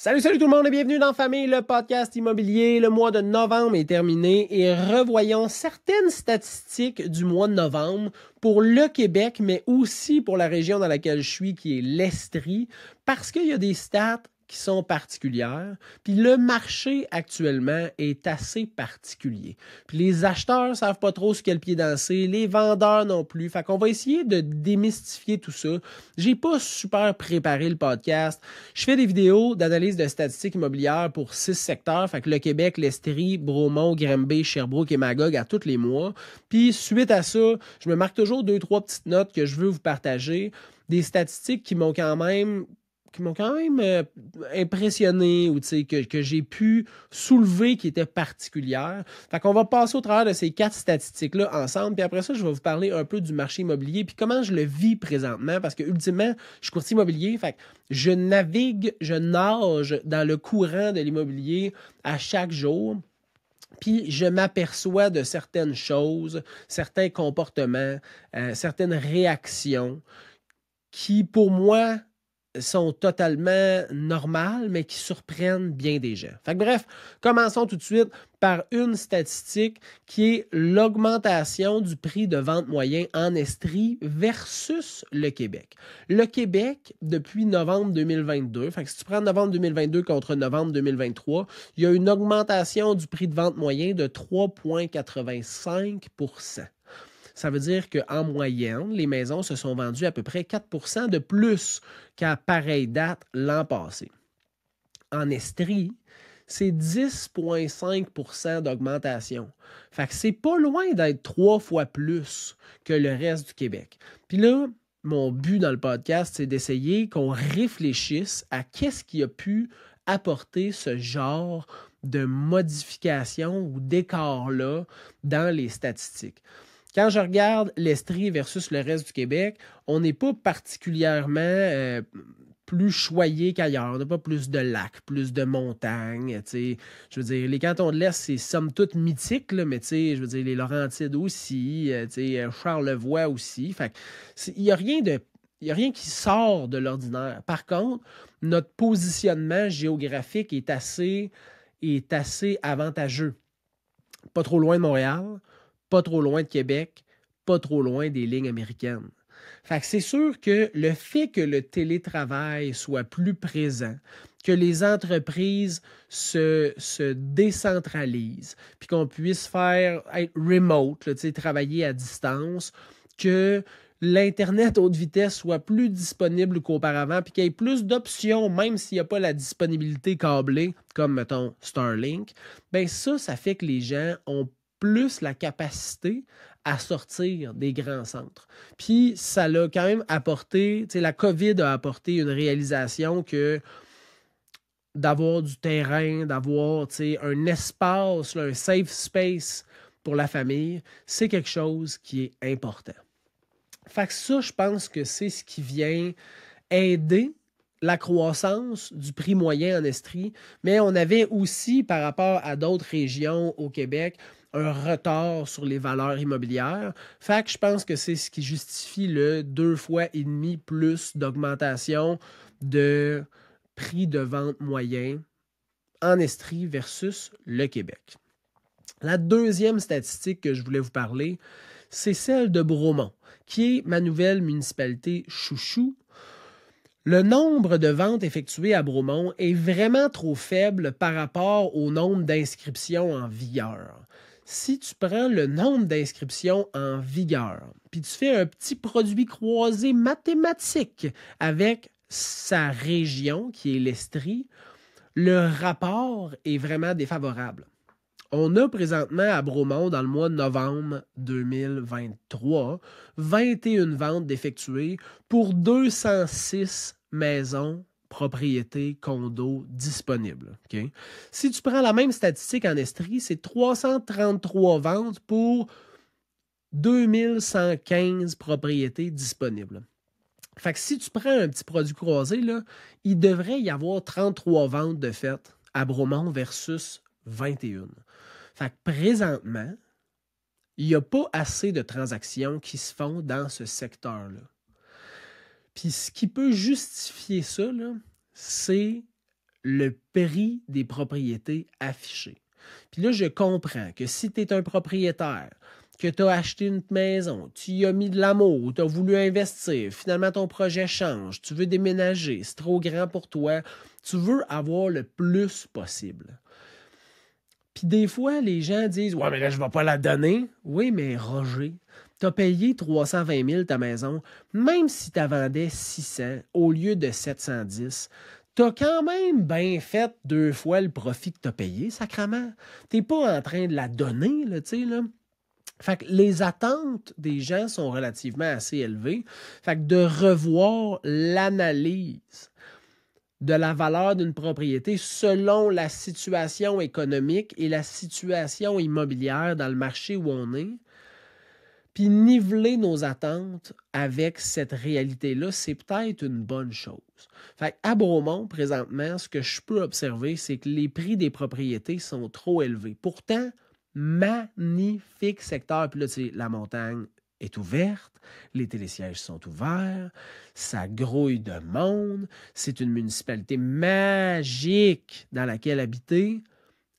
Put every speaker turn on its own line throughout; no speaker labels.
Salut tout le monde et bienvenue dans Famille, le podcast immobilier. Le mois de novembre est terminé et revoyons certaines statistiques du mois de novembre pour le Québec, mais aussi pour la région dans laquelle je suis, qui est l'Estrie, parce qu'il y a des stats qui sont particulières. Puis le marché actuellement est assez particulier. Puis les acheteurs savent pas trop sur quel pied danser, les vendeurs non plus. Fait qu'on va essayer de démystifier tout ça. J'ai pas super préparé le podcast. Je fais des vidéos d'analyse de statistiques immobilières pour 6 secteurs. Fait que le Québec, l'Estrie, Bromont, Granby, Sherbrooke et Magog à tous les mois. Puis suite à ça, je me marque toujours 2-3 petites notes que je veux vous partager. Des statistiques qui m'ont quand même impressionné ou que j'ai pu soulever qui étaient particulières. Fait qu'on va passer au travers de ces 4 statistiques-là ensemble, puis après ça, je vais vous parler un peu du marché immobilier, puis comment je le vis présentement, parce que ultimement, je suis courtier immobilier, fait que je nage dans le courant de l'immobilier à chaque jour. Puis je m'aperçois de certaines choses, certains comportements, certaines réactions qui, pour moi, sont totalement normales, mais qui surprennent bien des gens. Fait que bref, commençons tout de suite par une statistique qui est l'augmentation du prix de vente moyen en Estrie versus le Québec. Le Québec, depuis novembre 2022, fait que si tu prends novembre 2022 contre novembre 2023, il y a une augmentation du prix de vente moyen de 3,85 %. Ça veut dire qu'en moyenne, les maisons se sont vendues à peu près 4 % de plus qu'à pareille date l'an passé. En Estrie, c'est 10,5 % d'augmentation. Fait que c'est pas loin d'être 3 fois plus que le reste du Québec. Puis là, mon but dans le podcast, c'est d'essayer qu'on réfléchisse à qu'est-ce qui a pu apporter ce genre de modification ou d'écart-là dans les statistiques. Quand je regarde l'Estrie versus le reste du Québec, on n'est pas particulièrement plus choyé qu'ailleurs. On n'a pas plus de lacs, plus de montagnes. Je veux dire, les cantons de l'Est, c'est somme toute mythique, là, mais je veux dire, les Laurentides aussi, Charlevoix aussi. Fait il n'y a rien qui sort de l'ordinaire. Par contre, notre positionnement géographique est assez avantageux. Pas trop loin de Montréal, pas trop loin de Québec, pas trop loin des lignes américaines. Fait que c'est sûr que le fait que le télétravail soit plus présent, que les entreprises se décentralisent, puis qu'on puisse être remote, là, travailler à distance, que l'Internet haute vitesse soit plus disponible qu'auparavant, puis qu'il y ait plus d'options, même s'il n'y a pas la disponibilité câblée, comme, mettons, Starlink, bien ça fait que les gens ont plus la capacité à sortir des grands centres. Puis ça l'a quand même apporté, la COVID a apporté une réalisation que d'avoir du terrain, d'avoir un espace, un safe space pour la famille, c'est quelque chose qui est important. Fait que ça, je pense que c'est ce qui vient aider la croissance du prix moyen en Estrie, mais on avait aussi, par rapport à d'autres régions au Québec, un retard sur les valeurs immobilières. Fait que je pense que c'est ce qui justifie le 2,5 fois plus d'augmentation de prix de vente moyen en Estrie versus le Québec. La deuxième statistique que je voulais vous parler, c'est celle de Bromont, qui est ma nouvelle municipalité chouchou. Le nombre de ventes effectuées à Bromont est vraiment trop faible par rapport au nombre d'inscriptions en vigueur. Si tu prends le nombre d'inscriptions en vigueur, puis tu fais un petit produit croisé mathématique avec sa région, qui est l'Estrie, le rapport est vraiment défavorable. On a présentement à Bromont, dans le mois de novembre 2023, 21 ventes d'effectuées pour 206 maisons, propriétés, condos disponibles. Okay? Si tu prends la même statistique en Estrie, c'est 333 ventes pour 2115 propriétés disponibles. Fait que si tu prends un petit produit croisé, là, il devrait y avoir 33 ventes de fait à Bromont versus 21. Fait que présentement, il n'y a pas assez de transactions qui se font dans ce secteur-là. Puis ce qui peut justifier ça, là, c'est le prix des propriétés affichées. Puis là, je comprends que si tu es un propriétaire, que tu as acheté une maison, tu y as mis de l'amour, tu as voulu investir, finalement ton projet change, tu veux déménager, c'est trop grand pour toi, tu veux avoir le plus possible. Puis des fois, les gens disent « Ouais, mais là, je ne vais pas la donner. » Oui, mais Roger, tu as payé 320 000 ta maison, même si tu la vendais 600 au lieu de 710, tu as quand même bien fait 2 fois le profit que tu as payé, sacrément. Tu n'es pas en train de la donner, là, tu sais, là. Fait que les attentes des gens sont relativement assez élevées. Fait que de revoir l'analyse de la valeur d'une propriété selon la situation économique et la situation immobilière dans le marché où on est, puis niveler nos attentes avec cette réalité-là, c'est peut-être une bonne chose. Fait qu'à Bromont, présentement, ce que je peux observer, c'est que les prix des propriétés sont trop élevés. Pourtant, magnifique secteur. Puis là, tu sais, la montagne est ouverte, les télésièges sont ouverts, ça grouille de monde, c'est une municipalité magique dans laquelle habiter.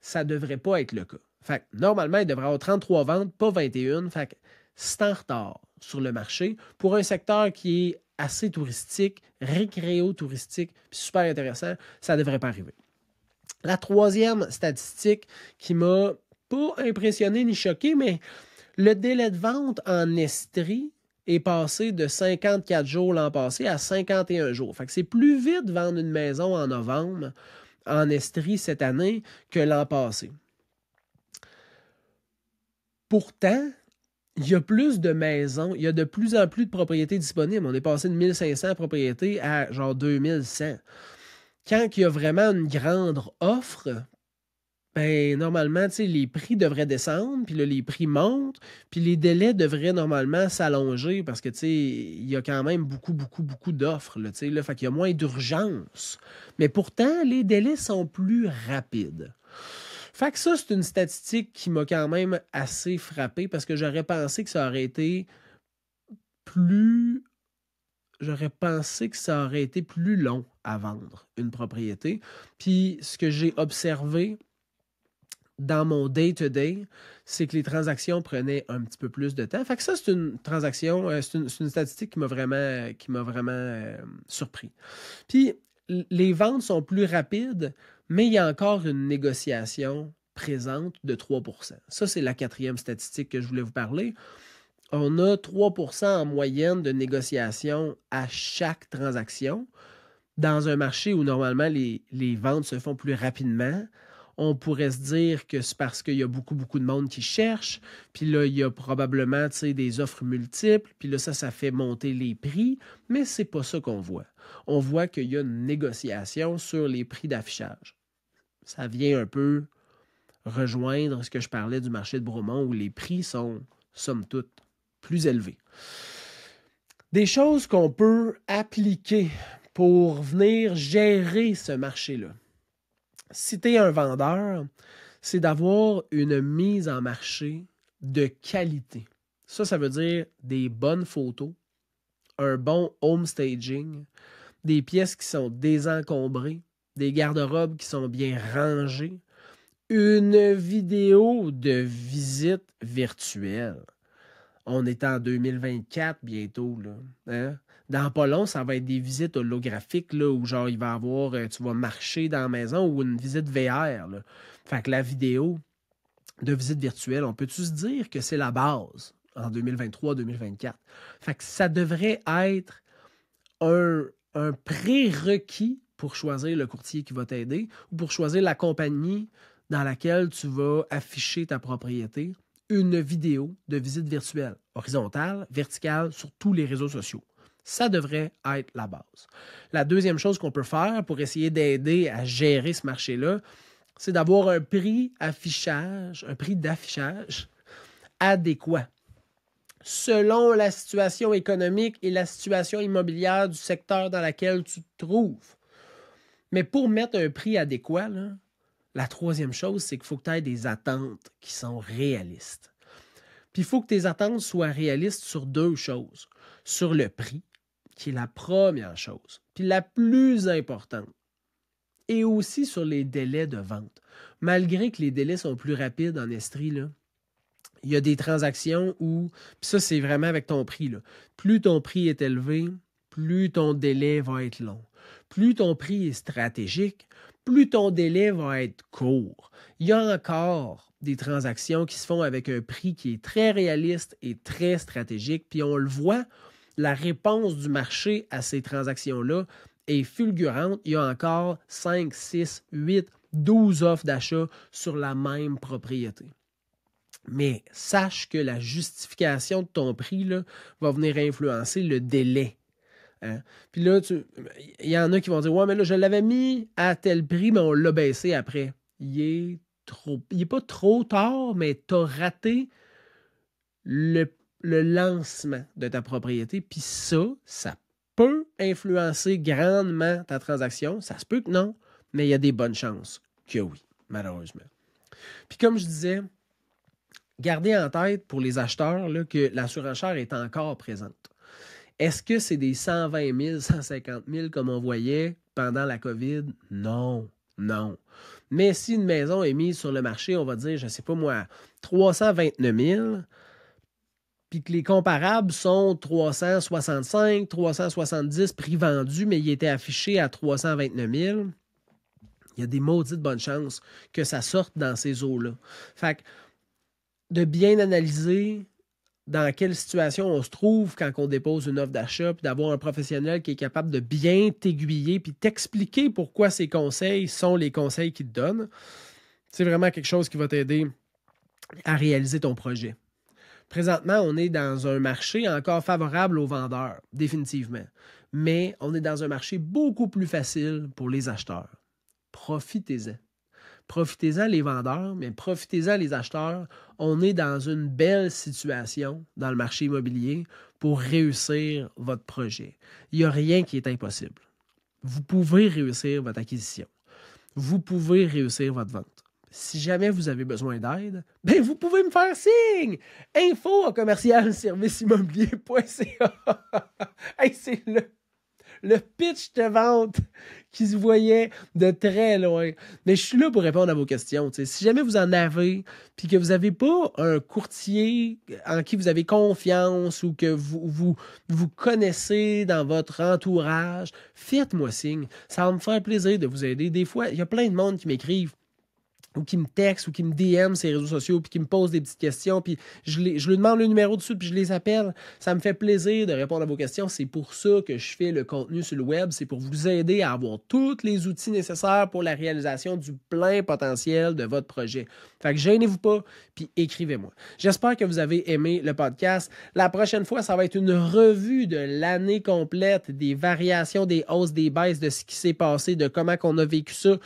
Ça ne devrait pas être le cas. Fait que, normalement, il devrait y avoir 33 ventes, pas 21. Fait que c'est en retard sur le marché pour un secteur qui est assez touristique, récréo-touristique, puis super intéressant, ça ne devrait pas arriver. La troisième statistique qui m'a pas impressionné ni choqué, mais le délai de vente en Estrie est passé de 54 jours l'an passé à 51 jours. Fait que c'est plus vite de vendre une maison en novembre en Estrie cette année que l'an passé. Pourtant, il y a plus de maisons, il y a de plus en plus de propriétés disponibles. On est passé de 1500 propriétés à genre 2100. Quand il y a vraiment une grande offre, ben normalement, les prix devraient descendre, puis là, les prix montent, puis les délais devraient normalement s'allonger parce que, il y a quand même beaucoup d'offres, là, fait qu'il y a moins d'urgence. Mais pourtant, les délais sont plus rapides. Fait que ça, c'est une statistique qui m'a quand même assez frappé parce que j'aurais pensé que ça aurait été plus... J'aurais pensé que ça aurait été plus long à vendre une propriété. Puis ce que j'ai observé dans mon day-to-day, c'est que les transactions prenaient un petit peu plus de temps. Fait que ça, c'est une transaction, c'est une statistique qui m'a vraiment surpris. Puis les ventes sont plus rapides, mais il y a encore une négociation présente de 3%. Ça, c'est la quatrième statistique que je voulais vous parler. On a 3% en moyenne de négociation à chaque transaction. Dans un marché où normalement les ventes se font plus rapidement, on pourrait se dire que c'est parce qu'il y a beaucoup de monde qui cherche, puis là, il y a probablement des offres multiples, puis là, ça fait monter les prix, mais c'est pas ça qu'on voit. On voit qu'il y a une négociation sur les prix d'affichage. Ça vient un peu rejoindre ce que je parlais du marché de Bromont, où les prix sont, somme toute, plus élevés. Des choses qu'on peut appliquer pour venir gérer ce marché-là. Si tu es un vendeur, c'est d'avoir une mise en marché de qualité. Ça veut dire des bonnes photos, un bon home staging, des pièces qui sont désencombrées, des garde-robes qui sont bien rangées, une vidéo de visite virtuelle. On est en 2024 bientôt, là. Hein? Dans pas long, ça va être des visites holographiques, là, où genre il va y avoir, tu vas marcher dans la maison ou une visite VR, là. Fait que la vidéo de visite virtuelle, on peut-tu se dire que c'est la base en 2023-2024? Fait que ça devrait être un prérequis pour choisir le courtier qui va t'aider ou pour choisir la compagnie dans laquelle tu vas afficher ta propriété. Une vidéo de visite virtuelle, horizontale, verticale, sur tous les réseaux sociaux. Ça devrait être la base. La deuxième chose qu'on peut faire pour essayer d'aider à gérer ce marché-là, c'est d'avoir un prix d'affichage adéquat selon la situation économique et la situation immobilière du secteur dans lequel tu te trouves. Mais pour mettre un prix adéquat, là, la troisième chose, c'est qu'il faut que tu aies des attentes qui sont réalistes. Puis il faut que tes attentes soient réalistes sur deux choses. Sur le prix, qui est la première chose, puis la plus importante. et aussi sur les délais de vente. Malgré que les délais sont plus rapides en Estrie, là, il y a des transactions où, puis ça c'est vraiment avec ton prix, là. Plus ton prix est élevé, plus ton délai va être long. Plus ton prix est stratégique, plus ton délai va être court. Il y a encore des transactions qui se font avec un prix qui est très réaliste et très stratégique, puis on le voit, la réponse du marché à ces transactions-là est fulgurante. Il y a encore 5, 6, 8, 12 offres d'achat sur la même propriété. Mais sache que la justification de ton prix là, va venir influencer le délai. Hein? Puis là, il y en a qui vont dire « Ouais, mais là, je l'avais mis à tel prix, mais on l'a baissé après. » Il est pas trop tard, mais tu as raté le lancement de ta propriété. Puis ça peut influencer grandement ta transaction. Ça se peut que non, mais il y a des bonnes chances que oui, malheureusement. Puis comme je disais, gardez en tête pour les acheteurs là, que la surenchère est encore présente. Est-ce que c'est des 120 000, 150 000 comme on voyait pendant la COVID? Non, non. Mais si une maison est mise sur le marché, on va dire, je ne sais pas moi, 329 000, puis que les comparables sont 365, 370 prix vendu, mais il était affiché à 329 000, il y a des maudites bonnes chances que ça sorte dans ces eaux-là. Fait que de bien analyser dans quelle situation on se trouve quand on dépose une offre d'achat, puis d'avoir un professionnel qui est capable de bien t'aiguiller, puis t'expliquer pourquoi ces conseils sont les conseils qu'il te donne, c'est vraiment quelque chose qui va t'aider à réaliser ton projet. Présentement, on est dans un marché encore favorable aux vendeurs, définitivement. Mais on est dans un marché beaucoup plus facile pour les acheteurs. Profitez-en. Profitez-en les vendeurs, mais profitez-en les acheteurs. On est dans une belle situation dans le marché immobilier pour réussir votre projet. Il n'y a rien qui est impossible. Vous pouvez réussir votre acquisition. Vous pouvez réussir votre vente. Si jamais vous avez besoin d'aide, ben vous pouvez me faire signe. info@commercialserviceimmobilier.ca. Hey, c'est le pitch de vente qui se voyait de très loin. Mais je suis là pour répondre à vos questions. T'sais. Si jamais vous en avez, puis que vous n'avez pas un courtier en qui vous avez confiance ou que vous connaissez dans votre entourage, faites-moi signe. Ça va me faire plaisir de vous aider. Des fois, il y a plein de monde qui m'écrivent ou qui me texte ou qui me DM sur les réseaux sociaux puis qui me pose des petites questions puis je lui demande le numéro dessus puis je les appelle. Ça me fait plaisir de répondre à vos questions. C'est pour ça que je fais le contenu sur le web. C'est pour vous aider à avoir tous les outils nécessaires pour la réalisation du plein potentiel de votre projet. Fait que gênez-vous pas puis écrivez-moi. J'espère que vous avez aimé le podcast. La prochaine fois, ça va être une revue de l'année complète, des variations, des hausses, des baisses, de ce qui s'est passé, de comment on a vécu ça.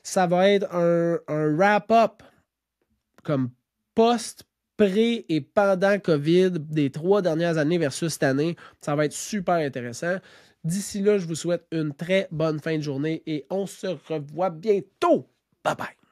Ça va être un wrap-up comme post, pré et pendant COVID des 3 dernières années versus cette année. Ça va être super intéressant. D'ici là, je vous souhaite une très bonne fin de journée et on se revoit bientôt. Bye bye!